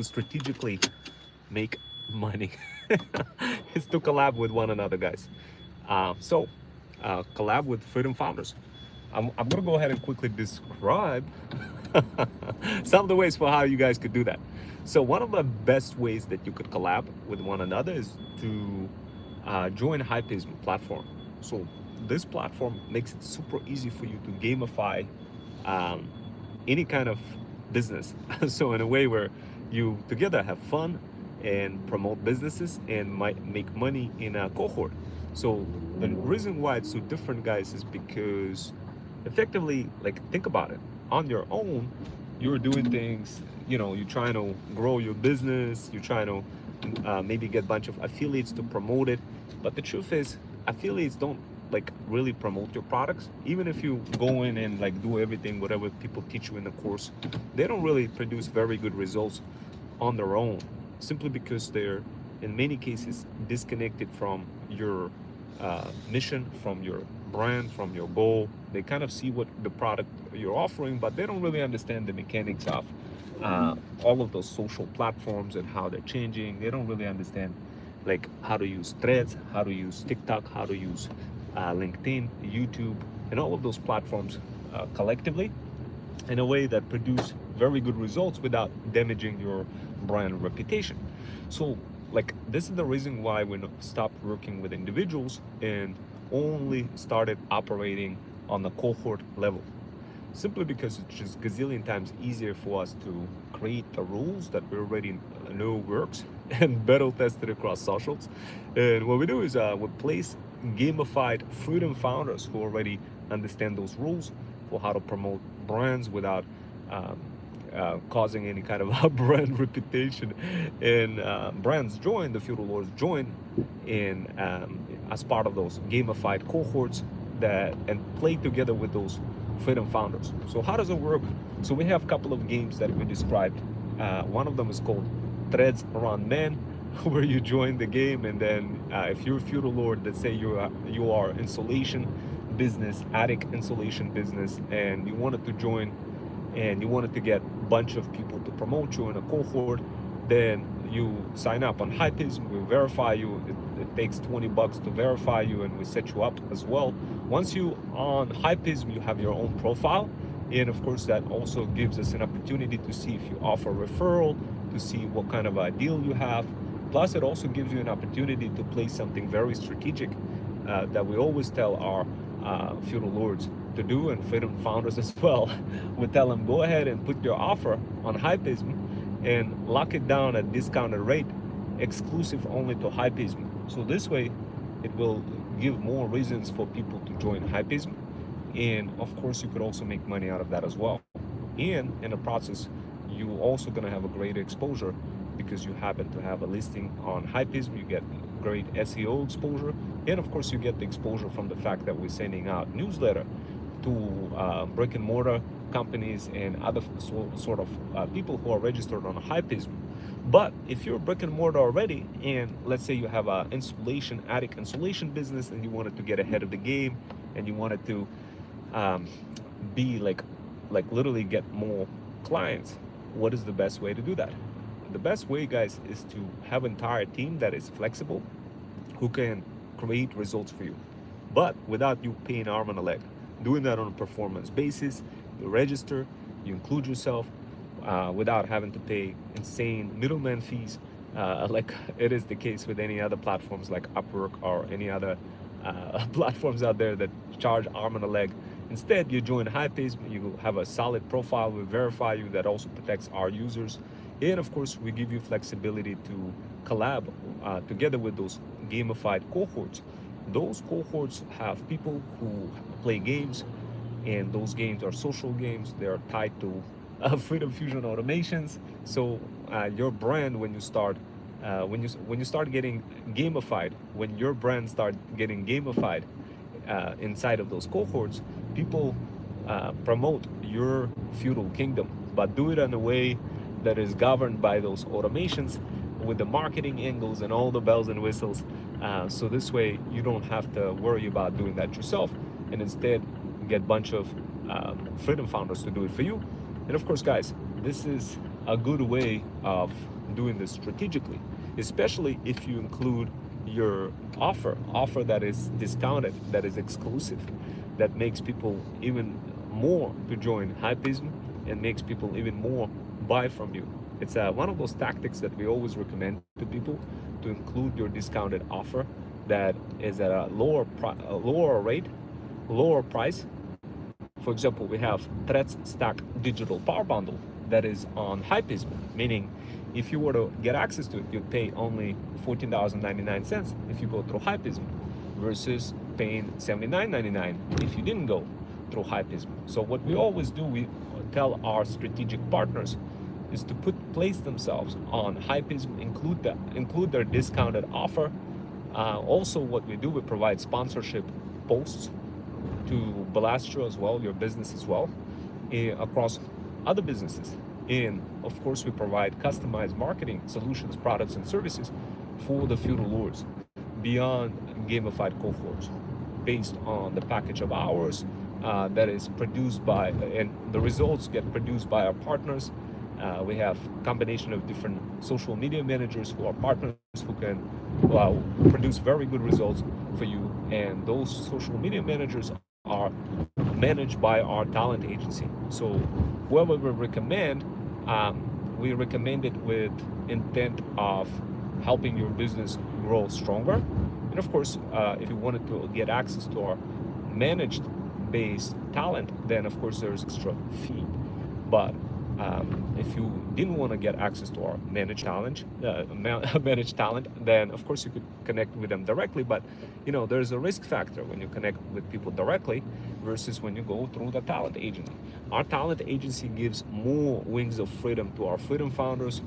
to strategically make money is to collab with one another, guys. Collab with Freedom Founders. I'm gonna go ahead and quickly describe some of the ways for how you guys could do that. So one of the best ways that you could collab with one another is to join Hypeism platform. So this platform makes it super easy for you to gamify um, any kind of business. So in a way where you together have fun and promote businesses and might make money in a cohort. So the reason why it's so different, guys, is because effectively, like, think about it. On your own, you're doing things, you're trying to grow your business, you're trying to maybe get a bunch of affiliates to promote it. But the truth is, affiliates don't like really promote your products. Even if you go in and like do everything, whatever people teach you in the course, they don't really produce very good results on their own, simply because they're in many cases disconnected from your mission, from your brand, from your goal. They kind of see what the product you're offering, but they don't really understand the mechanics of all of those social platforms and how they're changing. They don't really understand like how to use threads, how to use TikTok, how to use LinkedIn, YouTube, and all of those platforms collectively in a way that produce very good results without damaging your brand reputation. So like, this is the reason why we stopped working with individuals and only started operating on the cohort level, simply because it's just gazillion times easier for us to create the rules that we already know works and battle test it across socials. And what we do is we place gamified freedom founders who already understand those rules for how to promote brands without causing any kind of brand reputation. And brands join, the feudal lords join in as part of those gamified cohorts that and play together with those freedom founders. So how does it work? So we have a couple of games that we described. One of them is called Threads Around Men, where you join the game, and then if you're a feudal lord, let's say you are insulation business, attic insulation business, and you wanted to join and you wanted to get a bunch of people to promote you in a cohort, then you sign up on Hypeism. We verify you. It takes $20 to verify you, and we set you up as well. Once you on Hypeism, you have your own profile, and of course that also gives us an opportunity to see if you offer referral, to see what kind of a deal you have. Plus, it also gives you an opportunity to play something very strategic that we always tell our feudal lords to do, and freedom founders as well. We tell them, go ahead and put your offer on Hypeism and lock it down at discounted rate, exclusive only to Hypeism. So this way, it will give more reasons for people to join Hypeism. And of course, you could also make money out of that as well. And in the process, you also gonna have a great exposure because you happen to have a listing on Hypeism. You get great SEO exposure, and of course you get the exposure from the fact that we're sending out newsletter to brick and mortar companies and other sort of people who are registered on Hypeism. But if you're brick and mortar already, and let's say you have a insulation, attic insulation business, and you wanted to get ahead of the game, and you wanted to be like literally get more clients, what is the best way to do that? The best way, guys, is to have an entire team that is flexible, who can create results for you, but without you paying arm and a leg. Doing that on a performance basis, you register, you include yourself without having to pay insane middleman fees, like it is the case with any other platforms like Upwork or any other platforms out there that charge arm and a leg. Instead, you join Hypeism, you have a solid profile, we verify you, that also protects our users. And of course, we give you flexibility to collab together with those gamified cohorts. Those cohorts have people who play games, and those games are social games. They are tied to Freedom Fusion automations. So your brand, when you start getting gamified, when your brand start getting gamified inside of those cohorts, people promote your feudal kingdom, but do it in a way that is governed by those automations with the marketing angles and all the bells and whistles. So this way you don't have to worry about doing that yourself, and instead get a bunch of freedom founders to do it for you. And of course, guys, this is a good way of doing this strategically, especially if you include your offer that is discounted, that is exclusive, that makes people even more to join Hypeism and makes people even more buy from you. It's one of those tactics that we always recommend to people, to include your discounted offer that is at a lower rate, lower price. For example, we have Threats Stack Digital Power Bundle that is on Hypeism, meaning if you were to get access to it, you'd pay only $14.99 if you go through Hypeism, versus paying $79.99 if you didn't go through Hypeism. So what we always do, we tell our strategic partners, is to place themselves on Hypeism, include their discounted offer. Also, what we do, we provide sponsorship posts to blast you as well, your business as well, across other businesses. And of course, we provide customized marketing solutions, products, and services for the feudal lords beyond gamified cohorts, based on the package of hours that is produced by, and the results get produced by our partners. We have a combination of different social media managers who are partners, who can produce very good results for you. And those social media managers are managed by our talent agency. So whoever we recommend it with intent of helping your business grow stronger. And of course, if you wanted to get access to our managed based talent, then of course there's extra fee. But if you didn't want to get access to our managed talent, then of course you could connect with them directly. But you know, there's a risk factor when you connect with people directly versus when you go through the talent agency. Our talent agency gives more wings of freedom to our freedom founders.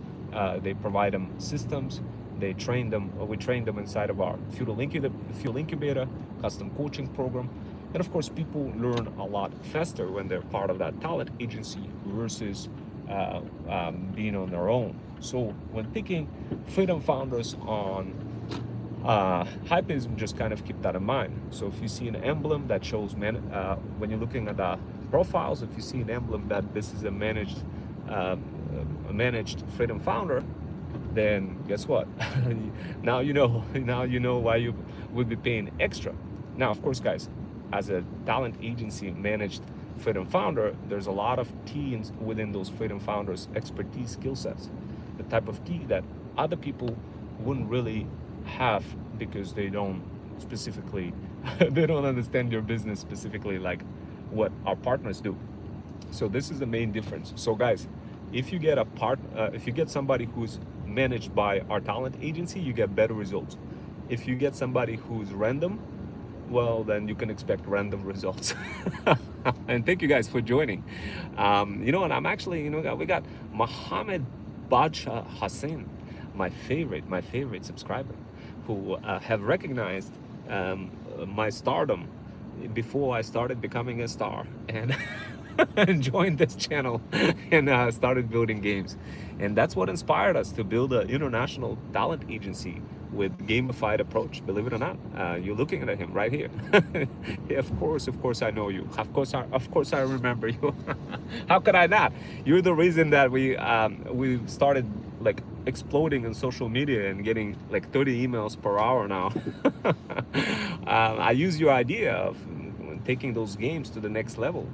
They provide them systems. They train them. We train them inside of our feudal incubator, custom coaching program. And of course, people learn a lot faster when they're part of that talent agency versus being on their own. So when thinking freedom founders on Hypeism, just kind of keep that in mind. So if you see an emblem that shows when you're looking at the profiles, if you see an emblem that this is a managed freedom founder, then guess what? now you know why you would be paying extra. Now, of course, guys, as a talent agency managed freedom founder, there's a lot of tea within those freedom founders' expertise skill sets, the type of tea that other people wouldn't really have, because they don't specifically they don't understand your business specifically like what our partners do. So this is the main difference. So guys, if you get if you get somebody who's managed by our talent agency, you get better results. If you get somebody who's random, well, then you can expect random results. And thank you guys for joining. You know, and I'm actually, we got Mohammed Badshah Hassan, my favorite subscriber, who have recognized my stardom before I started becoming a star, and and joined this channel and started building games. And that's what inspired us to build an international talent agency with gamified approach. Believe it or not, you're looking at him right here. Yeah, of course I know you. Of course I remember you. How could I not? You're the reason that we started like exploding in social media and getting like 30 emails per hour now. I use your idea of taking those games to the next level,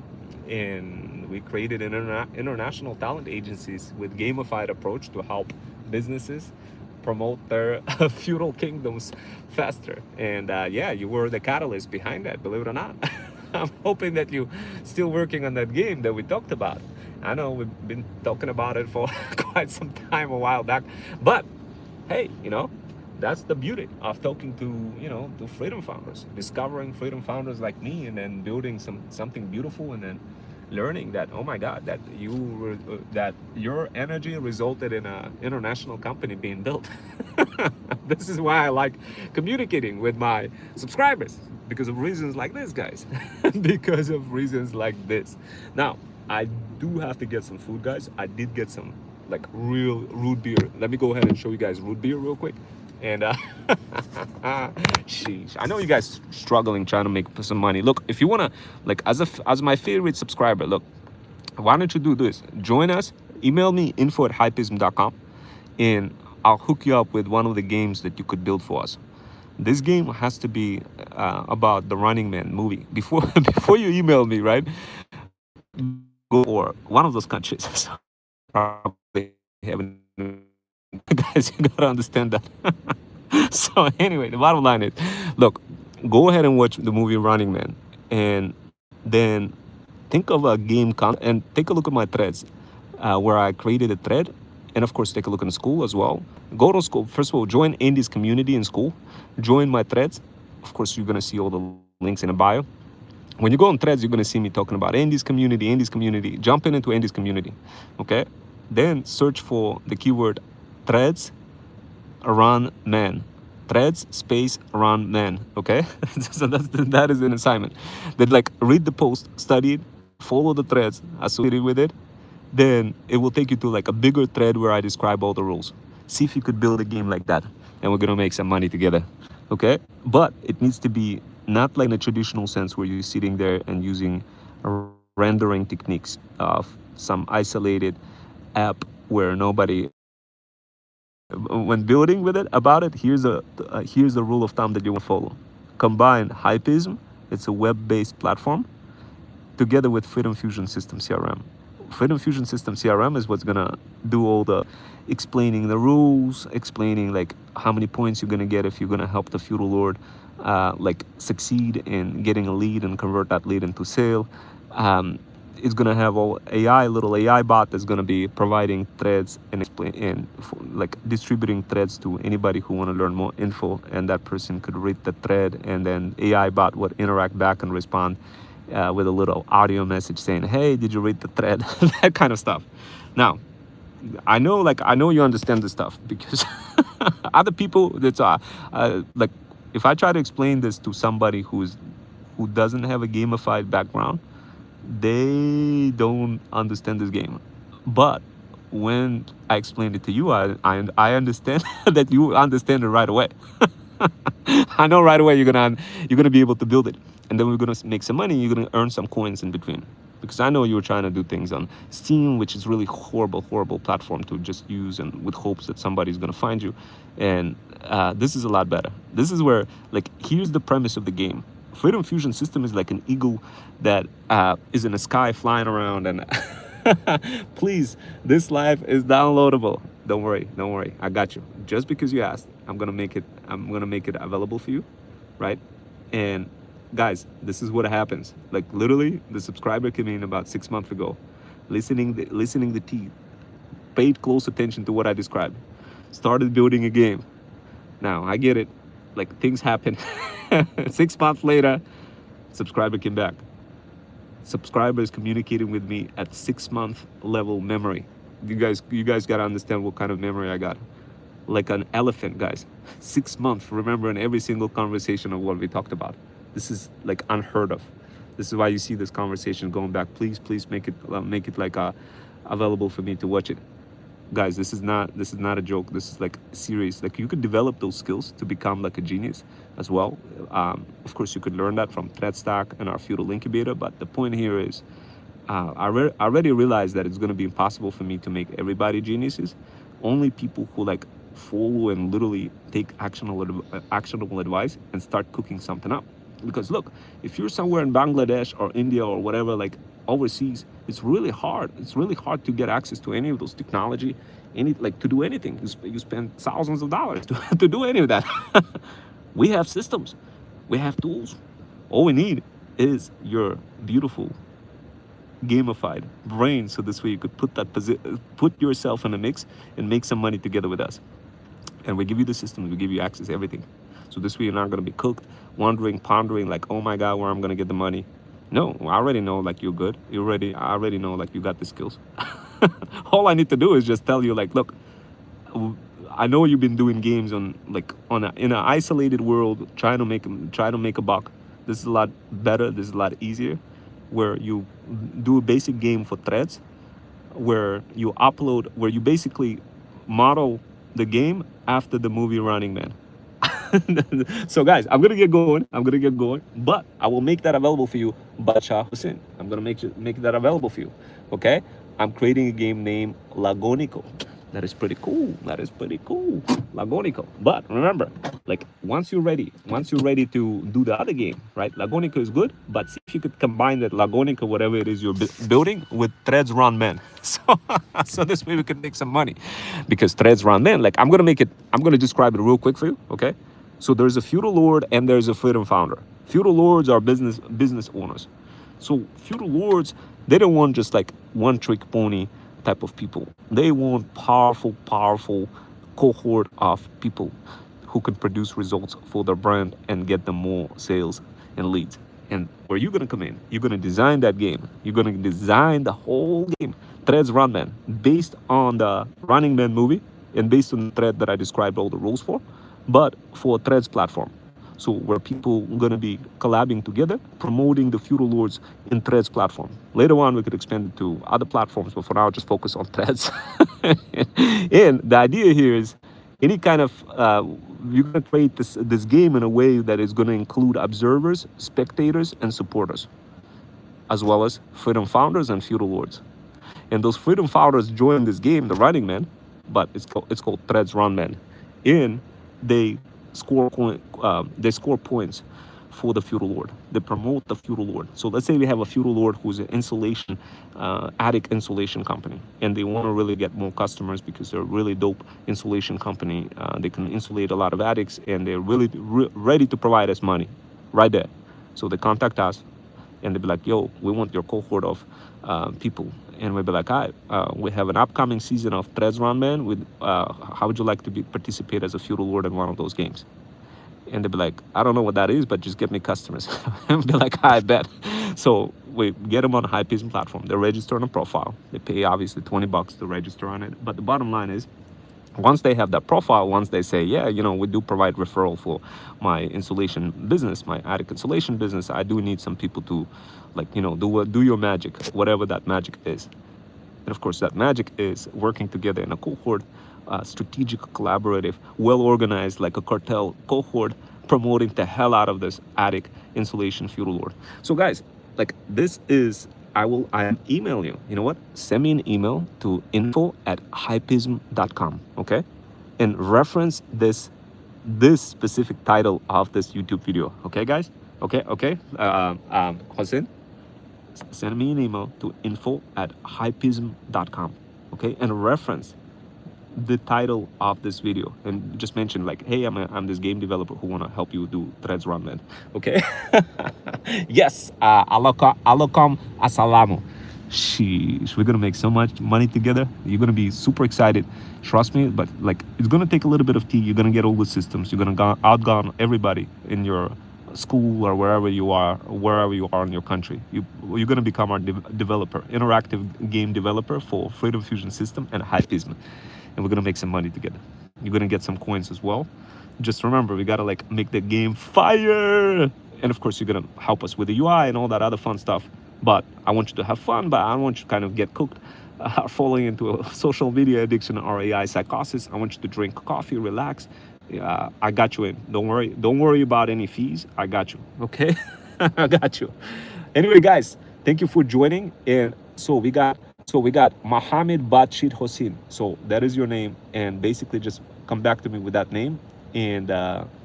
and we created an international talent agencies with gamified approach to help businesses promote their feudal kingdoms faster. And yeah, you were the catalyst behind that, believe it or not. I'm hoping that you still working on that game that we talked about. I know we've been talking about it for quite some time, a while back, but hey, that's the beauty of talking to freedom founders, discovering freedom founders like me, and then building something beautiful, and then learning that, oh my God, that your energy resulted in an international company being built. This is why I like communicating with my subscribers, because of reasons like this, guys. Because of reasons like this. Now, I do have to get some food, guys. I did get some like real root beer. Let me go ahead and show you guys root beer real quick. And sheesh, I know you guys struggling trying to make some money. Look, if you want to, like, as my favorite subscriber, look, why don't you do this? Join us, Email me info@hypism.com, and I'll hook you up with one of the games that you could build for us. This game has to be about the Running Man movie. Before before you email me, right? Go for one of those countries. Probably haven't. Guys, you gotta understand that. So anyway, the bottom line is, look, go ahead and watch the movie Running Man, and then think of a game and take a look at my threads, where I created a thread, and of course take a look in school as well. Go to school first of all. Join Andy's community in school. Join my threads. Of course, you're gonna see all the links in the bio. When you go on threads, you're gonna see me talking about Andy's community. Andy's community. Jumping into Andy's community. Okay. Then search for the keyword threads run man. Threads space run man. Okay. So that is an assignment. That, like, read the post, study it, follow the threads associated with it. Then it will take you to like a bigger thread where I describe all the rules. See if you could build a game like that, and we're gonna make some money together. Okay. But it needs to be not like in a traditional sense where you're sitting there and using rendering techniques of some isolated app where nobody, when building with it about it, here's a rule of thumb that you want to follow. Combine Hypism, it's a web-based platform, together with Freedom Fusion System CRM. Freedom Fusion System CRM is what's gonna do all the explaining the rules, explaining like how many points you're gonna get if you're gonna help the feudal lord like succeed in getting a lead and convert that lead into sale. It's gonna have all little AI bot that's gonna be providing threads and like distributing threads to anybody who want to learn more info, and that person could read the thread, and then AI bot would interact back and respond with a little audio message saying, "Hey, did you read the thread?" That kind of stuff. Now, I know you understand this stuff because other people, that's like, if I try to explain this to somebody who doesn't have a gamified background, they don't understand this game. But when I explain it to you, I understand that you understand it right away. I know right away you're gonna be able to build it, and then we're gonna make some money. You're gonna earn some coins in between, because I know you were trying to do things on Steam, which is really horrible platform to just use and with hopes that somebody's gonna find you. And this is a lot better. This is where, like, here's the premise of the game. Freedom Fusion System is like an eagle that is in the sky flying around, and please, this live is downloadable. Don't worry, I got you. Just because you asked, I'm gonna make it available for you, right? And guys, this is what happens. Like, literally, the subscriber came in about 6 months ago, listening the teeth, paid close attention to what I described, started building a game. Now I get it, like, things happen. 6 months later, subscriber came back. Subscriber is communicating with me at 6-month level memory. You guys gotta understand what kind of memory I got. Like an elephant, guys. 6 months remembering every single conversation of what we talked about. This is like unheard of. This is why you see this conversation going back. Please make it like available for me to watch it. Guys, this is not a joke. This is like serious. Like, you could develop those skills to become like a genius as well. Of course, you could learn that from ThreadStack and our feudal incubator. But the point here is, I already realized that it's going to be impossible for me to make everybody geniuses. Only people who like follow and literally take actionable advice and start cooking something up. Because look, if you're somewhere in Bangladesh or India or whatever, like overseas, it's really hard. It's really hard to get access to any of those technology, to do anything. You spend thousands of dollars to do any of that. We have systems, we have tools. All we need is your beautiful gamified brain, so this way you could put yourself in a mix and make some money together with us. And we give you the systems, we give you access to everything. So this way you're not going to be cooked, wondering, pondering, like, oh my God, where I'm going to get the money. No, I already know, like, you're good. I already know, like, you got the skills. All I need to do is just tell you, like, look, I know you've been doing games in an isolated world, trying to make a buck. This is a lot better. This is a lot easier, where you do a basic game for threads, where you basically model the game after the movie Running Man. So guys, I'm gonna get going, but I will make that available for you. I'm gonna make that available for you. Okay, I'm creating a game named Lagonico. That is pretty cool. That is pretty cool. Lagonico. But remember, like once you're ready to do the other game, right? Lagonico is good, but see if you could combine that Lagonico, whatever it is you're building, with Threads Run Men. So, so this way we can make some money, because Threads Run Men. Like I'm gonna describe it real quick for you, okay? So there's a feudal lord and there's a freedom founder. Feudal lords are business owners. So feudal lords, they don't want just like one trick pony type of people. They want powerful cohort of people who can produce results for their brand and get them more sales and leads. And where you're gonna come in, you're gonna design that game. You're gonna design the whole game, Threads Run Man, based on the Running Man movie and based on the thread that I described all the rules for, but for a Threads platform. So where people are going to be collabing together, promoting the feudal lords in Threads platform. Later on, we could expand it to other platforms, but for now, just focus on Threads. And the idea here is any kind of, you're going to create this game in a way that is going to include observers, spectators, and supporters, as well as freedom founders and feudal lords. And those freedom founders join this game, the Running Man, but it's called Threads Run Man. And they score points for the feudal lord. They promote the feudal lord. So let's say we have a feudal lord who's an insulation, attic insulation company, and they want to really get more customers because they're a really dope insulation company. They can insulate a lot of attics, and they're really ready to provide us money right there. So they contact us, and they'll be like, yo, we want your cohort of people. And we'll be like, all right, we have an upcoming season of Threads Run Man. With how would you like to participate as a feudal lord in one of those games? And they'll be like, I don't know what that is, but just get me customers. And be like, I bet. So we get them on a Hypeism platform. They register on a profile. They pay obviously $20 to register on it. But the bottom line is, once they have that profile, once they say, yeah, you know, we do provide referral for my insulation business, my attic insulation business, I do need some people to, like, you know, do your magic, whatever that magic is. And of course, that magic is working together in a cohort, strategic, collaborative, well-organized, like a cartel cohort, promoting the hell out of this attic insulation feudal lord. So guys, like this is, I am email you. You know what? Send me an email to info@hypeism.com, okay? And reference this specific title of this YouTube video, okay, guys? Okay. Hossein, send me an email to info@hypeism.com, okay? And reference the title of this video and just mention like, hey, I'm this game developer who want to help you do Threads Run Man, okay? Yes, alaikum assalamu. Sheesh, we're gonna make so much money together. You're gonna be super excited, trust me. But like, it's gonna take a little bit of tea. You're gonna get all the systems. You're gonna outgun everybody in your school or wherever you are in your country. You're gonna become our developer, interactive game developer for Freedom Fusion System and Hypeism. And we're gonna make some money together. You're gonna get some coins as well. Just remember, we gotta like make the game fire. And of course, you're gonna help us with the UI and all that other fun stuff. But I want you to have fun, but I don't want you to kind of get cooked, falling into a social media addiction or AI psychosis. I want you to drink coffee, relax. I got you in. Don't worry about any fees. I got you. Okay, I got you. Anyway, guys, thank you for joining. And so we got Mohammed Batshid Hossein. So that is your name, and basically just come back to me with that name. And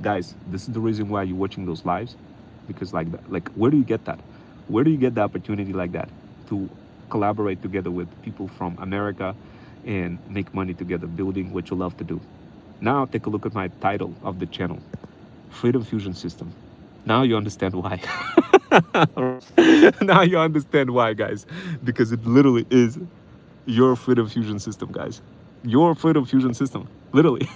guys, this is the reason why you're watching those lives, because like where do you get that? Where do you get the opportunity like that to collaborate together with people from America and make money together, building what you love to do? Now take a look at my title of the channel, Freedom Fusion System. Now you understand why. Now you understand why, guys, because it literally is your Freedom Fusion System, guys. Your Freedom Fusion System, literally.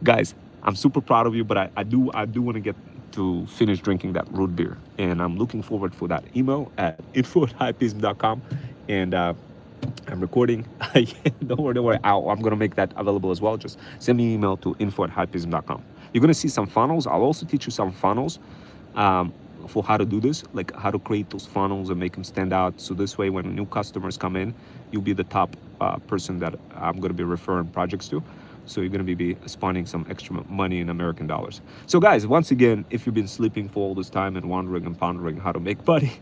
Guys, I'm super proud of you, but I do want to get to finish drinking that root beer, and I'm looking forward for that email at info@hypeism.com. And I'm recording. Don't worry. I'm gonna make that available as well. Just send me an email to info@hypeism.com. You're gonna see some funnels. I'll also teach you some funnels for how to do this, like how to create those funnels and make them stand out. So this way, when new customers come in, you'll be the top person that I'm gonna be referring projects to. So you're going to be spending some extra money in American dollars. So guys, once again, if you've been sleeping for all this time and wondering and pondering how to make money,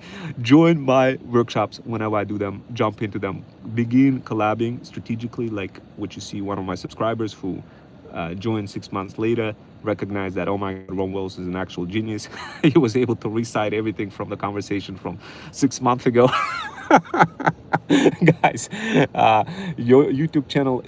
join my workshops whenever I do them. Jump into them. Begin collabing strategically, like what you see one of my subscribers who joined 6 months later, recognize that, oh my God, Ron Wells is an actual genius. He was able to recite everything from the conversation from 6 months ago. Guys, your YouTube channel